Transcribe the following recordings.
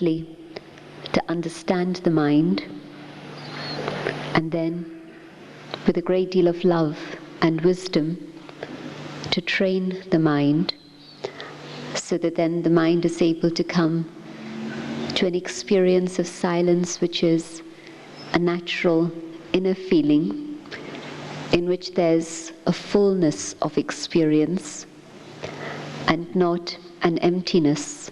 firstly, to understand the mind, and then, with a great deal of love and wisdom, to train the mind, so that then the mind is able to come to an experience of silence which is a natural inner feeling in which there's a fullness of experience and not an emptiness.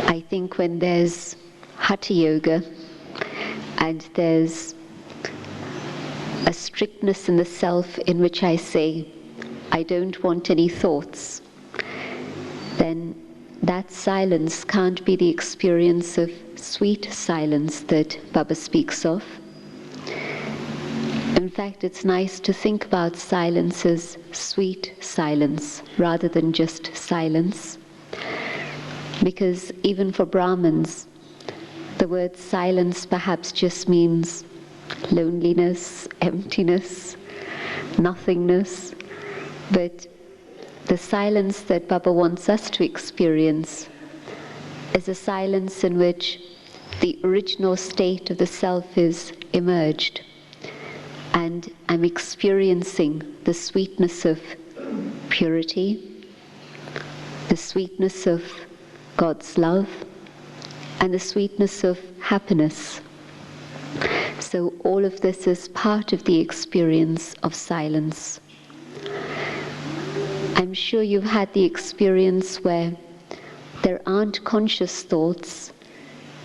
I think when there's Hatha Yoga and there's a strictness in the self in which I say, I don't want any thoughts, then that silence can't be the experience of sweet silence that Baba speaks of. In fact, it's nice to think about silence as sweet silence rather than just silence, because even for Brahmins, the word silence perhaps just means loneliness, emptiness, nothingness. But the silence that Baba wants us to experience is a silence in which the original state of the self is emerged, and I'm experiencing the sweetness of purity, the sweetness of God's love, and the sweetness of happiness. So all of this is part of the experience of silence. I'm sure you've had the experience where there aren't conscious thoughts,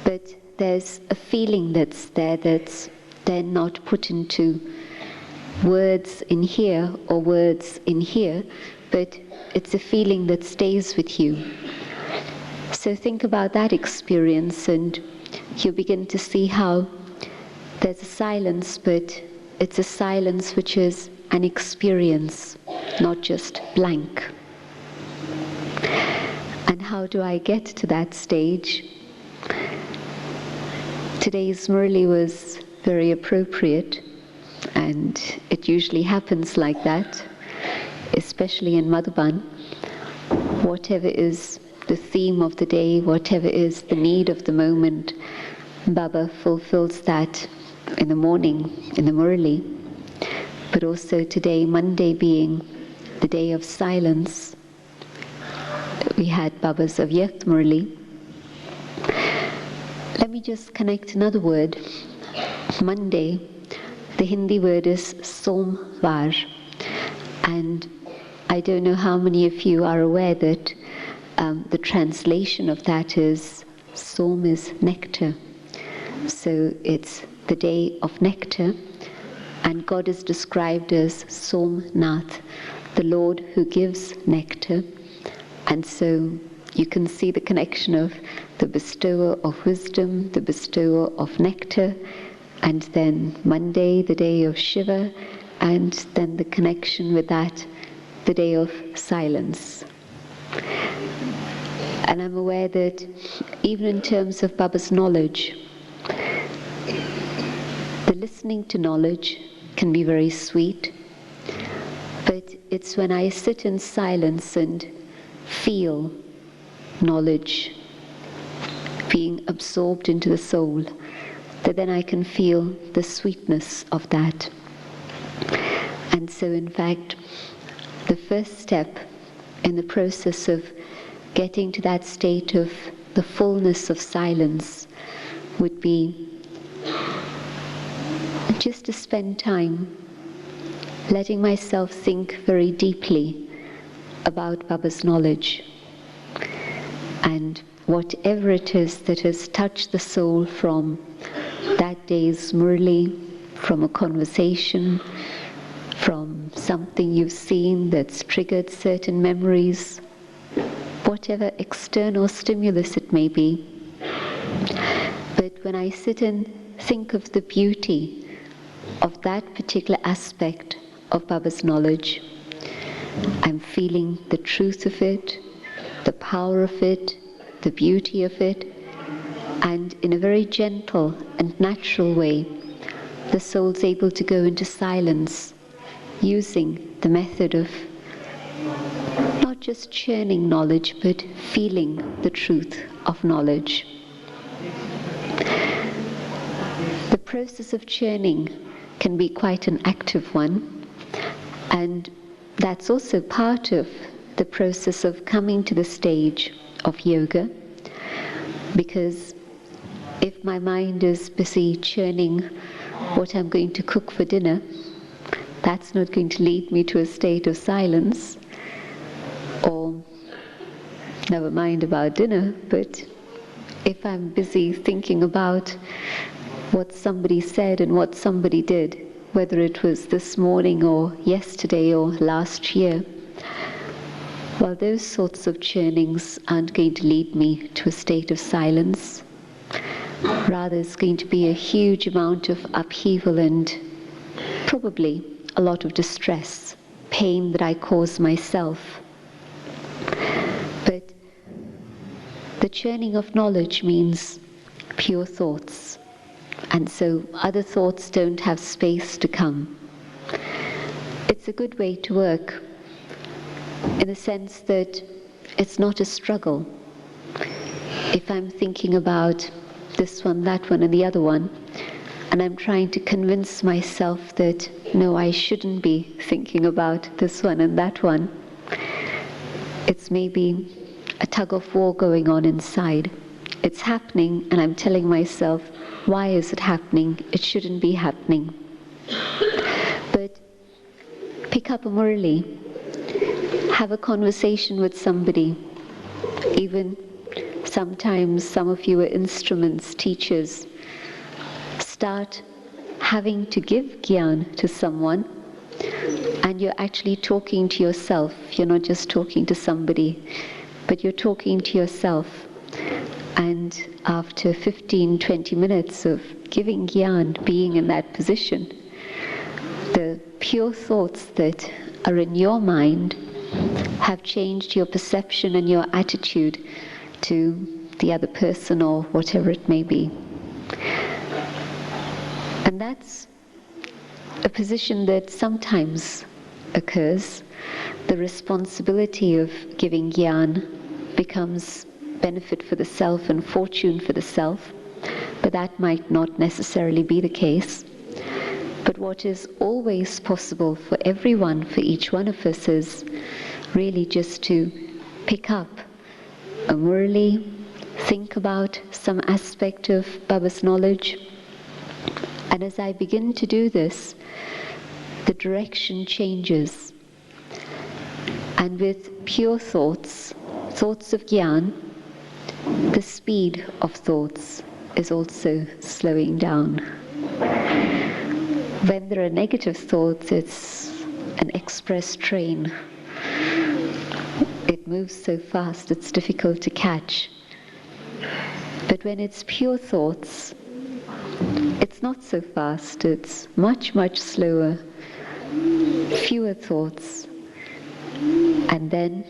but there's a feeling that's there that's then not put into words in here or words in here, but it's a feeling that stays with you. So think about that experience, and you begin to see how there's a silence, but it's a silence which is an experience, not just blank. And how do I get to that stage? Today's Murli was very appropriate, and it usually happens like that, especially in Madhuban. Whatever is the theme of the day, whatever is the need of the moment, Baba fulfills that in the morning, in the Murli. But also today, Monday being the day of silence, we had Baba's Avyakt Murli. Let me just connect another word. Monday, the Hindi word is Somvar, and I don't know how many of you are aware that the translation of that is Som is nectar. So it's the day of nectar, and God is described as Somnath, the Lord who gives nectar. And so you can see the connection of the bestower of wisdom, the bestower of nectar, and then Monday, the day of Shiva, and then the connection with that, the day of silence. And I'm aware that even in terms of Baba's knowledge, the listening to knowledge can be very sweet, but it's when I sit in silence and feel knowledge being absorbed into the soul that then I can feel the sweetness of that. And so in fact, the first step in the process of getting to that state of the fullness of silence would be just to spend time letting myself think very deeply about Baba's knowledge, and whatever it is that has touched the soul from that day's Murli, from a conversation, from something you've seen that's triggered certain memories, whatever external stimulus it may be. But when I sit and think of the beauty of that particular aspect of Baba's knowledge, I'm feeling the truth of it, the power of it, the beauty of it, and in a very gentle and natural way, the soul's able to go into silence using the method of not not just churning knowledge, but feeling the truth of knowledge. The process of churning can be quite an active one, and that's also part of the process of coming to the stage of yoga, because if my mind is busy churning what I'm going to cook for dinner, that's not going to lead me to a state of silence. Or, never mind about dinner, but if I'm busy thinking about what somebody said and what somebody did, whether it was this morning or yesterday or last year, well, those sorts of churnings aren't going to lead me to a state of silence. Rather, it's going to be a huge amount of upheaval and probably a lot of distress, pain that I cause myself. But the churning of knowledge means pure thoughts, and so other thoughts don't have space to come. It's a good way to work, in the sense that it's not a struggle. If I'm thinking about this one, that one, and the other one, and I'm trying to convince myself that, no, I shouldn't be thinking about this one and that one, it's maybe a tug of war going on inside. It's happening, and I'm telling myself, why is it happening? It shouldn't be happening. But pick up a murali, have a conversation with somebody. Even sometimes some of you are instruments, teachers. Start having to give gyan to someone, and you're actually talking to yourself. You're not just talking to somebody, but you're talking to yourself. And after 15, 20 minutes of giving gyan, being in that position, the pure thoughts that are in your mind have changed your perception and your attitude to the other person or whatever it may be. And that's a position that sometimes occurs. The responsibility of giving gyan becomes benefit for the self and fortune for the self, but that might not necessarily be the case. But what is always possible for everyone, for each one of us, is really just to pick up a murali, think about some aspect of Baba's knowledge, and as I begin to do this, the direction changes. And with pure thoughts, thoughts of gyan, the speed of thoughts is also slowing down. When there are negative thoughts, it's an express train. It moves so fast, it's difficult to catch. But when it's pure thoughts, it's not so fast, it's much, much slower, fewer thoughts. And then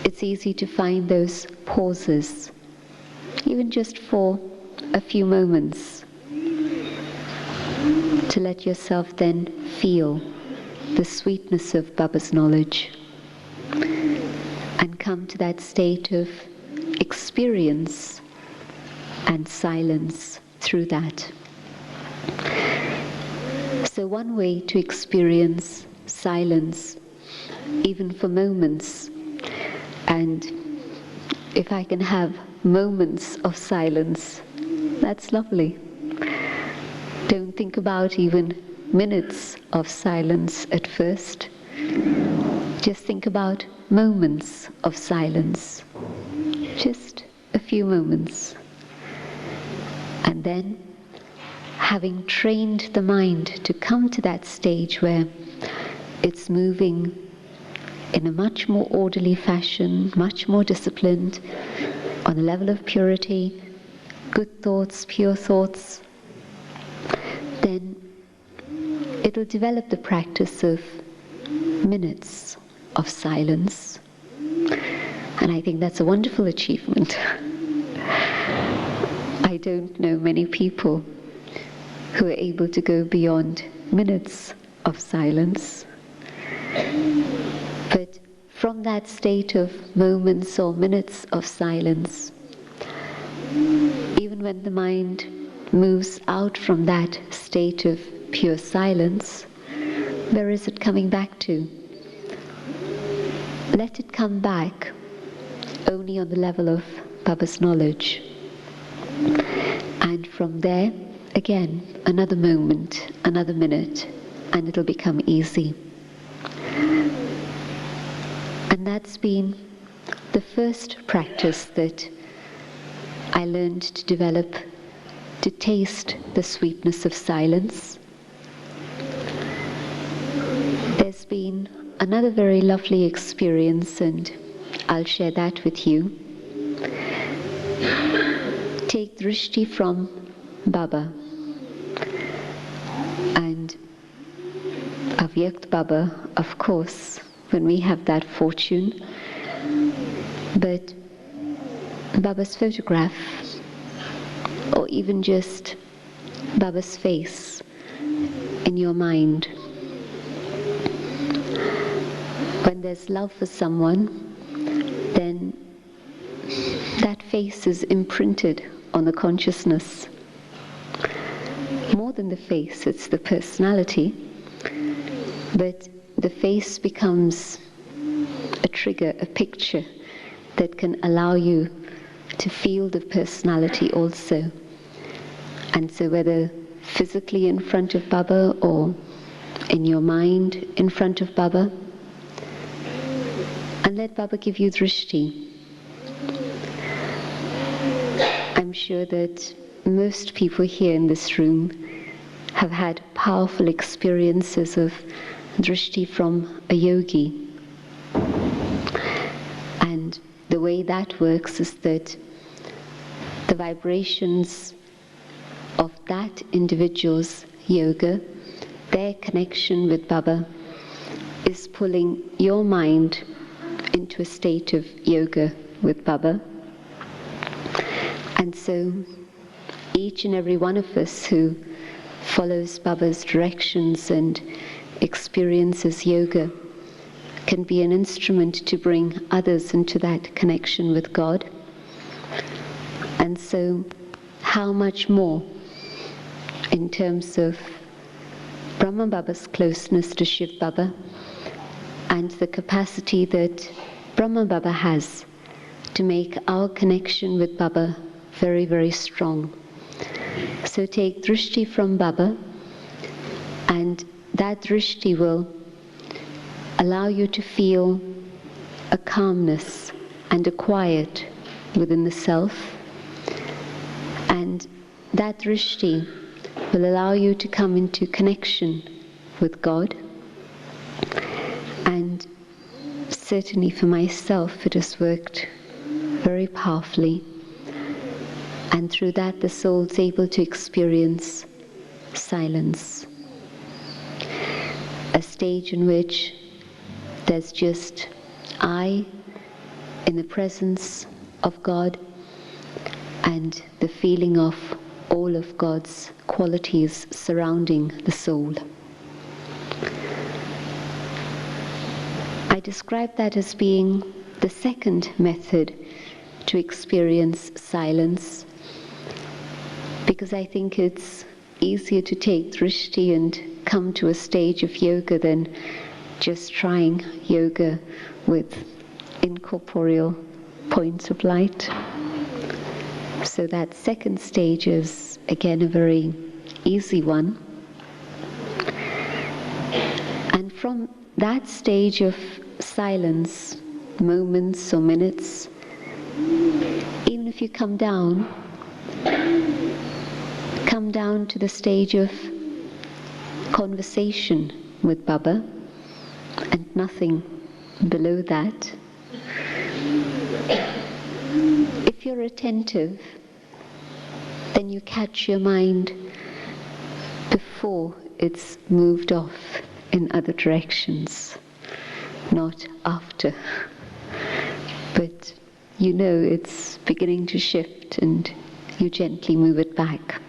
it's easy to find those pauses, even just for a few moments, to let yourself then feel the sweetness of Baba's knowledge and come to that state of experience and silence through that. So one way to experience silence, even for moments, and if I can have moments of silence, that's lovely. Don't think about even minutes of silence at first. Just think about moments of silence. Just a few moments. And then, having trained the mind to come to that stage where it's moving in a much more orderly fashion, much more disciplined, on a level of purity, good thoughts, pure thoughts, then it'll develop the practice of minutes of silence. And I think that's a wonderful achievement. I don't know many people who are able to go beyond minutes of silence. But from that state of moments or minutes of silence, even when the mind moves out from that state of pure silence, where is it coming back to? Let it come back only on the level of Baba's knowledge. And from there, again, another moment, another minute, and it'll become easy. And that's been the first practice that I learned to develop, to taste the sweetness of silence. There's been another very lovely experience, and I'll share that with you. Take drishti from Baba and Avyakt Baba, of course, when we have that fortune, but Baba's photograph, or even just Baba's face in your mind. When there's love for someone, then that face is imprinted on the consciousness. More than the face, it's the personality, but the face becomes a trigger, a picture that can allow you to feel the personality also. And so whether physically in front of Baba or in your mind in front of Baba, and let Baba give you drishti. I'm sure that most people here in this room have had powerful experiences of drishti from a yogi. And the way that works is that the vibrations of that individual's yoga, their connection with Baba, is pulling your mind into a state of yoga with Baba. And so each and every one of us who follows Baba's directions and experiences yoga can be an instrument to bring others into that connection with God. And so how much more in terms of Brahma Baba's closeness to Shiv Baba and the capacity that Brahma Baba has to make our connection with Baba very, very strong. So take drishti from Baba, and that drishti will allow you to feel a calmness and a quiet within the self, and that drishti will allow you to come into connection with God. And certainly for myself it has worked very powerfully, and through that the soul's able to experience silence, a stage in which there's just I in the presence of God and the feeling of all of God's qualities surrounding the soul. I describe that as being the second method to experience silence, because I think it's easier to take drishti and come to a stage of yoga than just trying yoga with incorporeal points of light. So that second stage is again a very easy one. And from that stage of silence, moments or minutes, even if you come down to the stage of conversation with Baba and nothing below that, if you're attentive, then you catch your mind before it's moved off in other directions, not after. But you know it's beginning to shift and you gently move it back.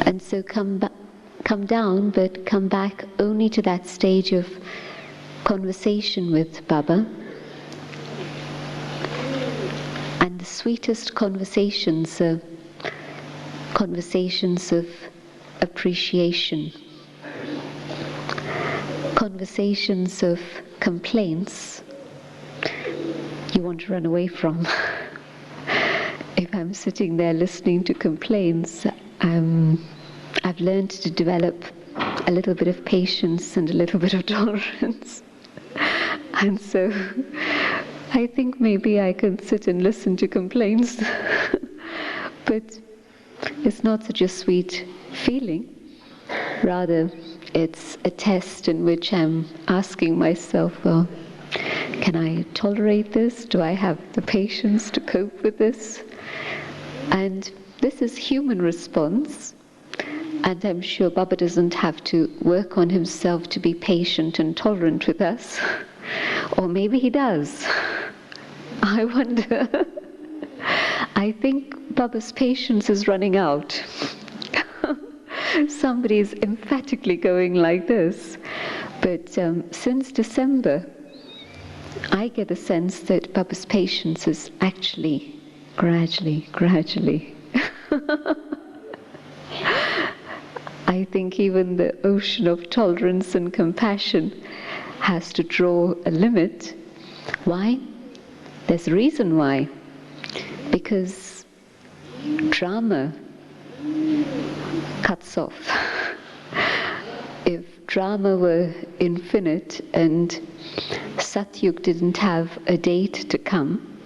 And so come down, but come back only to that stage of conversation with Baba, and the sweetest conversations are conversations of appreciation, conversations of complaints you want to run away from. If I'm sitting there listening to complaints, I've learned to develop a little bit of patience and a little bit of tolerance. And so I think maybe I can sit and listen to complaints. But it's not such a sweet feeling. Rather, it's a test in which I'm asking myself, well, can I tolerate this? Do I have the patience to cope with this? And this is human response. And I'm sure Baba doesn't have to work on himself to be patient and tolerant with us. Or maybe he does. I wonder. I think Baba's patience is running out. Somebody's emphatically going like this. But since December, I get a sense that Baba's patience is actually gradually. I think even the ocean of tolerance and compassion has to draw a limit. Why? There's a reason why. Because drama cuts off. If drama were infinite and Satyug didn't have a date to come,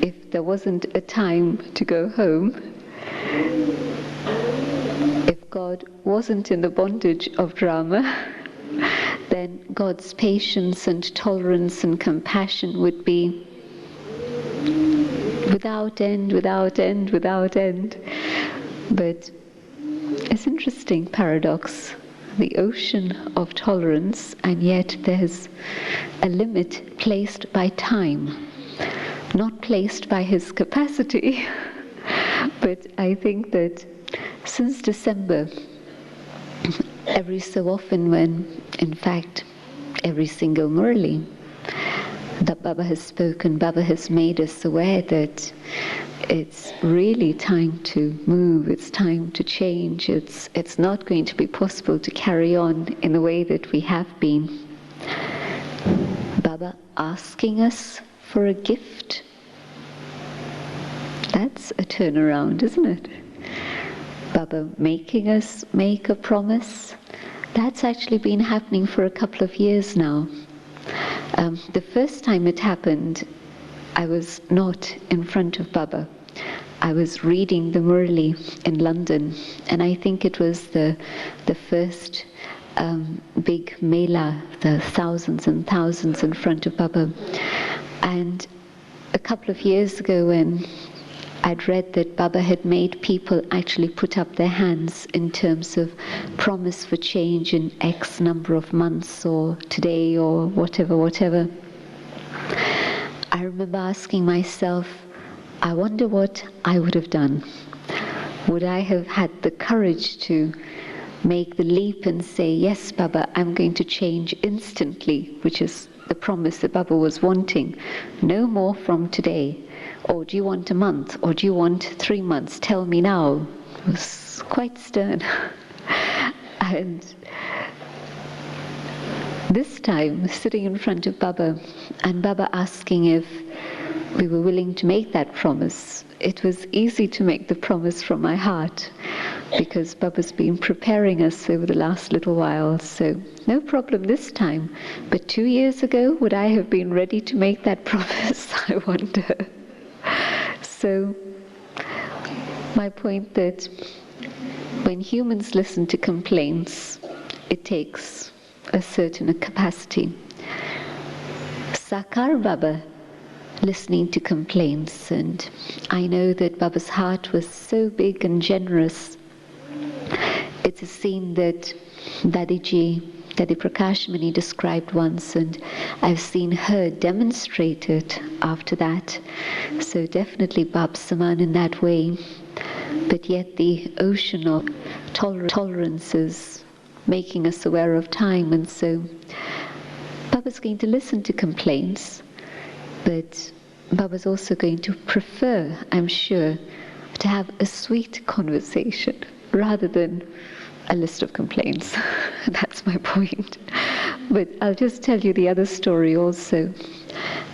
if there wasn't a time to go home, if God wasn't in the bondage of drama, then God's patience and tolerance and compassion would be without end. But it's interesting paradox, the ocean of tolerance, and yet there's a limit placed by time, not placed by his capacity. But I think that since December, every so often when, in fact, every single Murli that Baba has spoken, Baba has made us aware that it's really time to move, it's time to change, it's not going to be possible to carry on in the way that we have been. Baba asking us for a gift, that's a turnaround, isn't it? Baba making us make a promise, that's actually been happening for a couple of years now. The first time it happened, I was not in front of Baba. I was reading the Murli in London, and I think it was the first big Mela, the thousands and thousands in front of Baba. And a couple of years ago when I'd read that Baba had made people actually put up their hands in terms of promise for change in X number of months or today or whatever. I remember asking myself, I wonder what I would have done. Would I have had the courage to make the leap and say, yes, Baba, I'm going to change instantly, which is the promise that Baba was wanting. No more from today. Or do you want a month? Or do you want 3 months? Tell me now. It was quite stern. And this time, sitting in front of Baba, and Baba asking if we were willing to make that promise, it was easy to make the promise from my heart, because Baba's been preparing us over the last little while, so no problem this time. But 2 years ago, would I have been ready to make that promise? I wonder. So, my point that when humans listen to complaints, it takes a certain capacity. Sakar Baba listening to complaints, and I know that Baba's heart was so big and generous. It's a scene that Daddy Prakash Muni described once, and I've seen her demonstrate it after that. So definitely Bab Saman in that way. But yet the ocean of tolerance is making us aware of time, and so Baba Baba's going to listen to complaints, but Baba's also going to prefer, I'm sure, to have a sweet conversation rather than a list of complaints. That's my point. But I'll just tell you the other story also.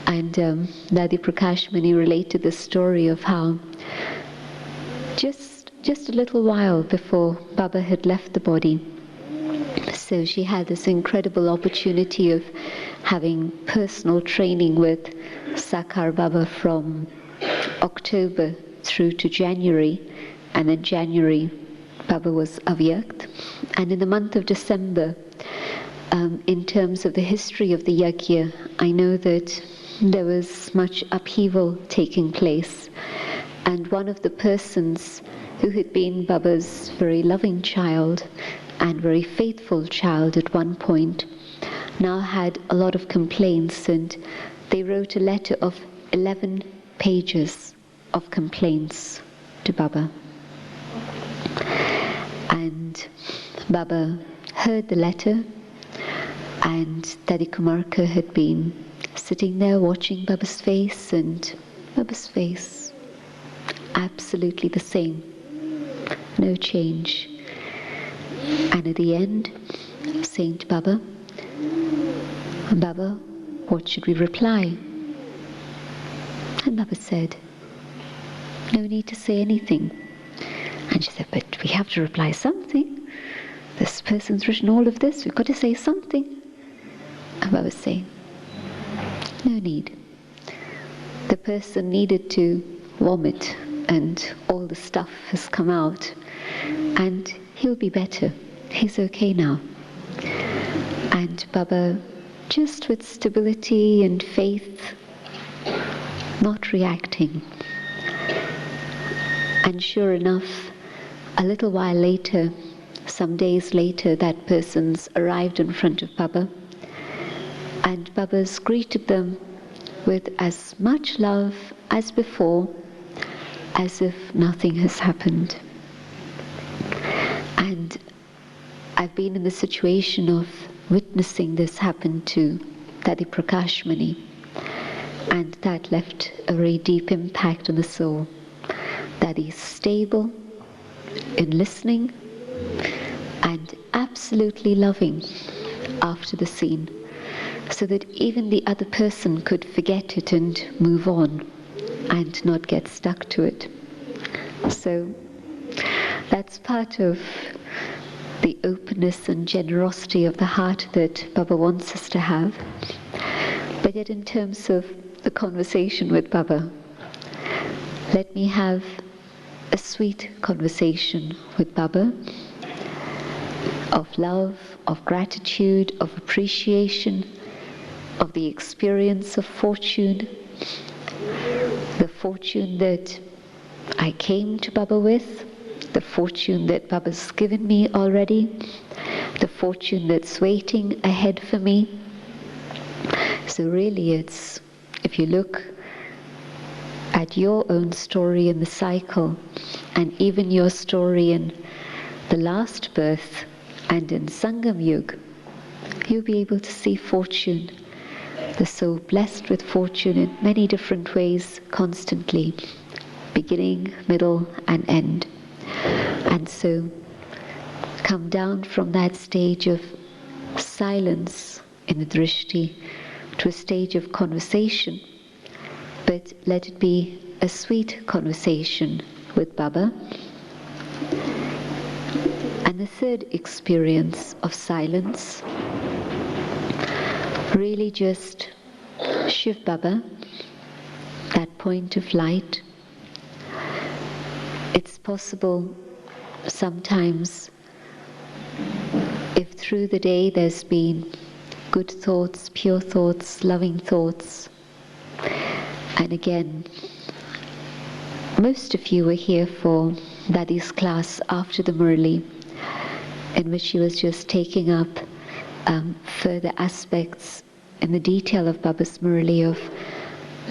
And Dadi Prakash Muni related the story of how just a little while before Baba had left the body, so she had this incredible opportunity of having personal training with Sakar Baba from October through to January, and in January Baba was avyakt. And in the month of December, in terms of the history of the yajna, I know that there was much upheaval taking place, and one of the persons who had been Baba's very loving child and very faithful child at one point now had a lot of complaints, and they wrote a letter of 11 pages of complaints to Baba. And Baba heard the letter, and Dadi Kumarka had been sitting there watching Baba's face, and Baba's face absolutely the same, no change. And at the end, saying to Baba, "Baba, what should we reply?" And Baba said, "No need to say anything." And she said, "But we have to reply something. This person's written all of this, we've got to say something." And Baba was saying, "No need. The person needed to vomit and all the stuff has come out, and he'll be better. He's okay now." And Baba, just with stability and faith, not reacting. And sure enough, a little while later, some days later, that person's arrived in front of Baba, and Baba's greeted them with as much love as before, as if nothing has happened. And I've been in the situation of witnessing this happen to Dadi Prakash Muni, and that left a very deep impact on the soul. Dadi's stable in listening and absolutely loving after the scene, so that even the other person could forget it and move on and not get stuck to it. So that's part of the openness and generosity of the heart that Baba wants us to have. But yet in terms of the conversation with Baba, let me have a sweet conversation with Baba of love, of gratitude, of appreciation, of the experience of fortune, the fortune that I came to Baba with, the fortune that Baba's given me already, the fortune that's waiting ahead for me. So really it's, if you look at your own story in the cycle, and even your story in the last birth and in Sangam Yuga, you'll be able to see fortune, the soul blessed with fortune in many different ways constantly, beginning, middle and end. And so come down from that stage of silence in the drishti to a stage of conversation, but let it be a sweet conversation with Baba. And the third experience of silence, really just Shiv Baba, that point of light. It's possible sometimes, if through the day there's been good thoughts, pure thoughts, loving thoughts, and again, most of you were here for Dadi's class after the Murli, in which she was just taking up further aspects in the detail of Baba's Murli of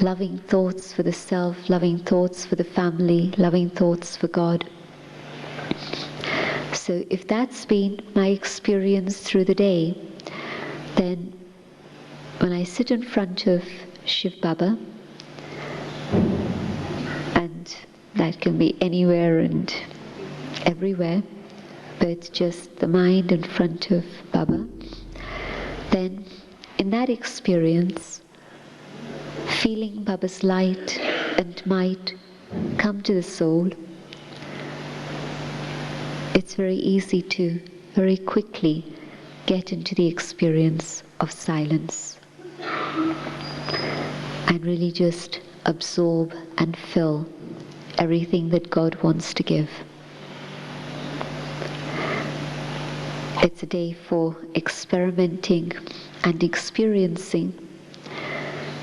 loving thoughts for the self, loving thoughts for the family, loving thoughts for God. So if that's been my experience through the day, then when I sit in front of Shiv Baba, and that can be anywhere and everywhere, but just the mind in front of Baba, then in that experience, feeling Baba's light and might come to the soul, it's very easy to very quickly get into the experience of silence and really just absorb and fill everything that God wants to give. It's a day for experimenting and experiencing,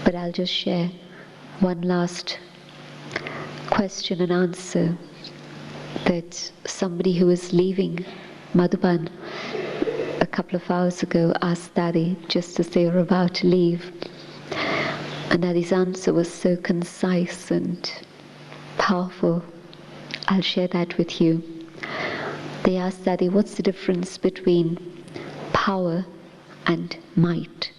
but I'll just share one last question and answer that somebody who was leaving Madhuban a couple of hours ago asked Daddy just as they were about to leave. And Daddy's answer was so concise and powerful. I'll share that with you. They asked Daddy, what's the difference between power and might?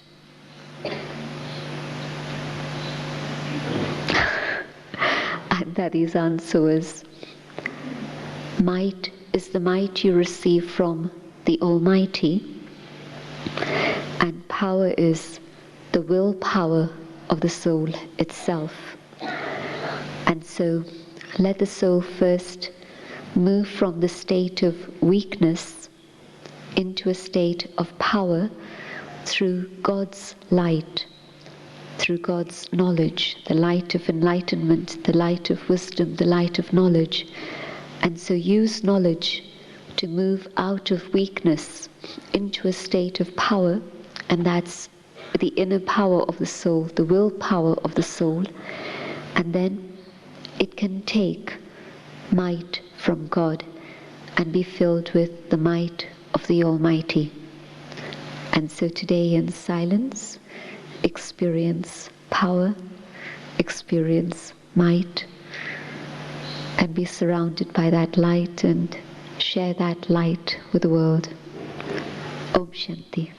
And Daddy's answer was, might is the might you receive from the Almighty, and power is the willpower of the soul itself. And so let the soul first move from the state of weakness into a state of power through God's light, through God's knowledge, the light of enlightenment, the light of wisdom, the light of knowledge. And so use knowledge to move out of weakness into a state of power, and that's the inner power of the soul, the willpower of the soul. And then it can take might from God and be filled with the might of the Almighty. And so today in silence, experience power, experience might, and be surrounded by that light and share that light with the world. Om Shanti.